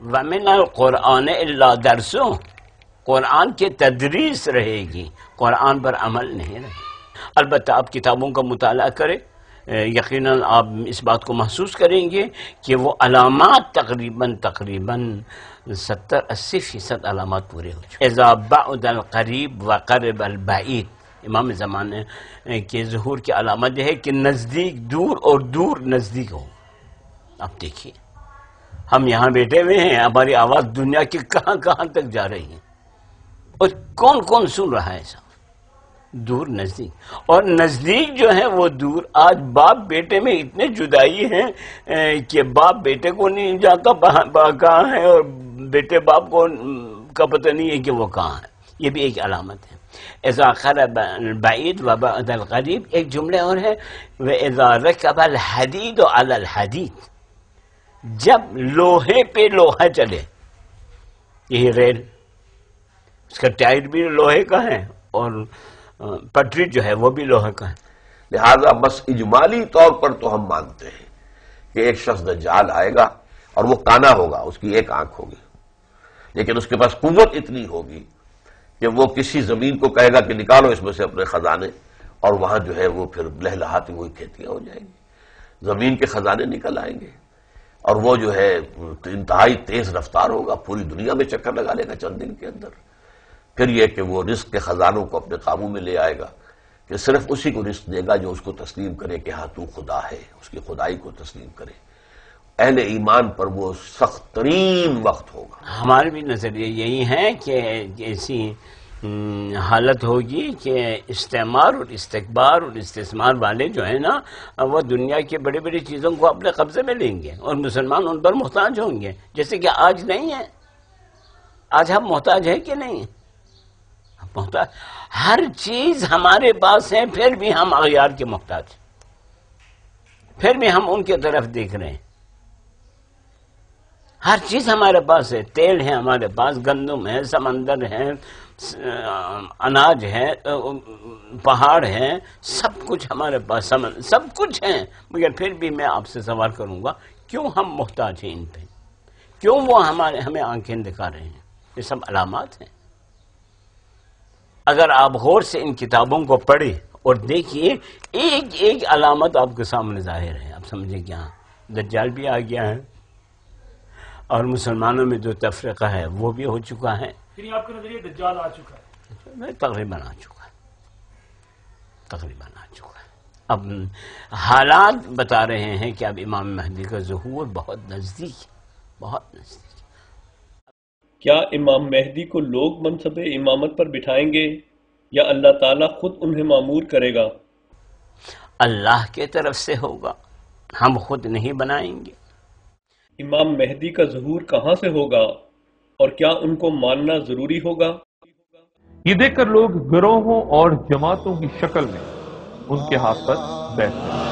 وَمِنَ الْقُرْآنِ إِلَّا دَرْسُ، قرآن کی تدریس رہے گی، قرآن پر عمل نہیں رہے گی۔ البتہ آپ کتابوں کا مطالعہ کریں، یقیناً آپ اس بات کو محسوس کریں گے کہ وہ علامات تقریباً 70-80% علامات پورے ہو چکے۔ اذا بعد القریب وقرب البعید، امام زمانے کے ظہور کی علامت یہ ہے کہ نزدیک دور اور دور نزدیک ہو۔ آپ دیکھیے ہم یہاں بیٹھے ہوئے ہیں، ہماری آواز دنیا کی کہاں کہاں تک جا رہی ہے، اور کون کون سن رہا ہے ایسا؟ دور نزدیک، اور نزدیک جو ہے وہ دور۔ آج باپ بیٹے میں اتنے جدائی ہیں کہ باپ بیٹے کو نہیں جانتا کہاں ہے، اور بیٹے باپ کو کا پتہ نہیں ہے کہ وہ کہاں ہے۔ یہ بھی ایک علامت ہے۔ اذا قرب البعید وبعد القریب۔ ایک جملے اور ہے وَإِذَا رَكَبَ الْحَدِيدُ عَلَى الْحَدِيدِ، جب لوہے پہ لوہا چلے، یہی ریل، اس کا ٹائر بھی لوہے کا ہے اور پٹری جو ہے وہ بھی لوہے کا ہے۔ لہذا بس اجمالی طور پر تو ہم مانتے ہیں کہ ایک شخص دجال آئے گا اور وہ کانا ہوگا، اس کی ایک آنکھ ہوگی، لیکن اس کے پاس قوت اتنی ہوگی کہ وہ کسی زمین کو کہے گا کہ نکالو اس میں سے اپنے خزانے، اور وہاں جو ہے وہ پھر لہلہاتی ہوئی کھیتیاں ہو جائیں گی، زمین کے خزانے نکل آئیں گے، اور وہ جو ہے انتہائی تیز رفتار ہوگا، پوری دنیا میں چکر لگا لے گا چند دن کے اندر۔ پھر یہ کہ وہ رزق کے خزانوں کو اپنے قابو میں لے آئے گا، کہ صرف اسی کو رزق دے گا جو اس کو تسلیم کرے کہ ہاں تو خدا ہے، اس کی خدائی کو تسلیم کرے۔ اہل ایمان پر وہ سخت ترین وقت ہوگا۔ ہمارے بھی نظریہ یہی ہے کہ ایسی حالت ہوگی کہ استعمار اور استکبار اور استثمار والے جو ہیں نا، وہ دنیا کی بڑی بڑی چیزوں کو اپنے قبضے میں لیں گے، اور مسلمان ان پر محتاج ہوں گے، جیسے کہ آج نہیں ہے۔ آج ہم محتاج ہیں کہ نہیں؟ محتاج، ہر چیز ہمارے پاس ہے، پھر بھی ہم اغیار کے محتاج، پھر بھی ہم ان کی طرف دیکھ رہے ہیں۔ ہر چیز ہمارے پاس ہے، تیل ہے ہمارے پاس، گندم ہے، سمندر ہے، اناج ہے، پہاڑ ہے، سب کچھ ہمارے پاس، سب کچھ ہے، مگر پھر بھی میں آپ سے سوال کروں گا کیوں ہم محتاج ہیں ان پہ؟ کیوں وہ ہمیں آنکھیں دکھا رہے ہیں؟ یہ سب علامات ہیں۔ اگر آپ غور سے ان کتابوں کو پڑھیں اور دیکھیے، ایک ایک علامت آپ کے سامنے ظاہر ہے، آپ سمجھیں کہ ہاں دجال بھی آ گیا ہے، اور مسلمانوں میں جو تفرقہ ہے وہ بھی ہو چکا ہے۔ یعنی آپ کا نظریہ دجال آ چکا ہے؟ تقریباً آ چکا ہے، تقریباً آ چکا ہے۔ اب حالات بتا رہے ہیں کہ اب امام مہدی کا ظہور بہت نزدیک ہے، بہت نزدیک ہے۔ کیا امام مہدی کو لوگ منصب امامت پر بٹھائیں گے یا اللہ تعالیٰ خود انہیں مامور کرے گا؟ اللہ کے طرف سے ہوگا، ہم خود نہیں بنائیں گے۔ امام مہدی کا ظہور کہاں سے ہوگا اور کیا ان کو ماننا ضروری ہوگا؟ یہ دیکھ کر لوگ گروہوں اور جماعتوں کی شکل میں ان کے ہاتھ پر بیٹھتے ہیں۔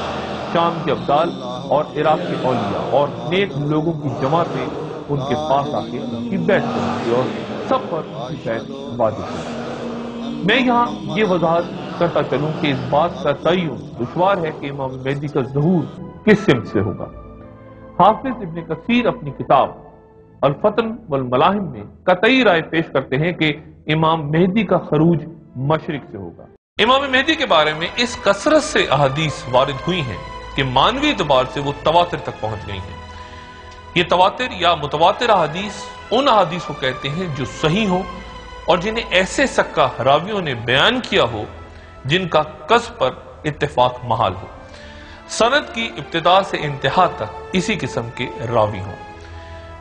شام کے ابدال اور عراق کے اولیاء اور نیک لوگوں کی جماعتیں ان کے پاس آ کے ان کی بیعت کریں گی اور سب پر ان کی بیعت واجب ہوگی۔ میں یہاں یہ وضاحت کرتا چلوں کہ اس بات کا تعین دشوار ہے کہ امام مہدی کا ظہور کس سمت سے ہوگا۔ حافظ ابن کثیر اپنی کتاب الفتن والملاحم میں قطعی رائے پیش کرتے ہیں کہ امام مہدی کا خروج مشرق سے ہوگا۔ امام مہدی کے بارے میں اس کثرت سے احادیث وارد ہوئی ہیں کہ مانوی اعتبار سے وہ تواتر تک پہنچ گئی ہیں۔ یہ تواتر یا متواتر احادیث ان احادیث کو کہتے ہیں جو صحیح ہو اور جنہیں ایسے سکہ راویوں نے بیان کیا ہو جن کا قصد پر اتفاق محال ہو، سند کی ابتدا سے انتہا تک اسی قسم کے راوی ہوں۔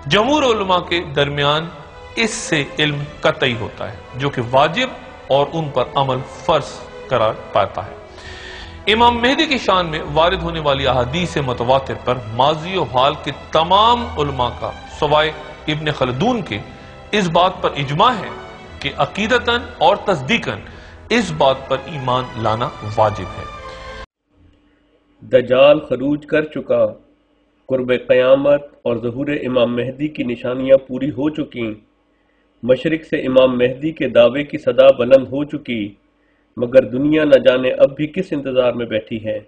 جمہور علماء کے درمیان اس سے علم قطعی ہوتا ہے جو کہ واجب اور ان پر عمل فرض قرار پاتا ہے۔ امام مہدی کی شان میں وارد ہونے والی احادیث متواتر پر ماضی و حال کے تمام علماء کا سوائے ابن خلدون کے اس بات پر اجماع ہے کہ عقیدتاً اور تصدیقاً اس بات پر ایمان لانا واجب ہے۔ دجال خروج کر چکا، قرب قیامت اور ظہور امام مہدی کی نشانیاں پوری ہو چکی، مشرق سے امام مہدی کے دعوے کی صدا بلند ہو چکی، مگر دنیا نہ جانے اب بھی کس انتظار میں بیٹھی ہے۔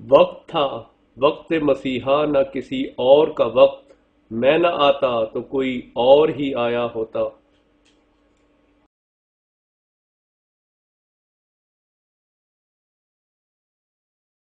وقت تھا، وقت مسیحا نہ کسی اور کا وقت، میں نہ آتا تو کوئی اور ہی آیا ہوتا۔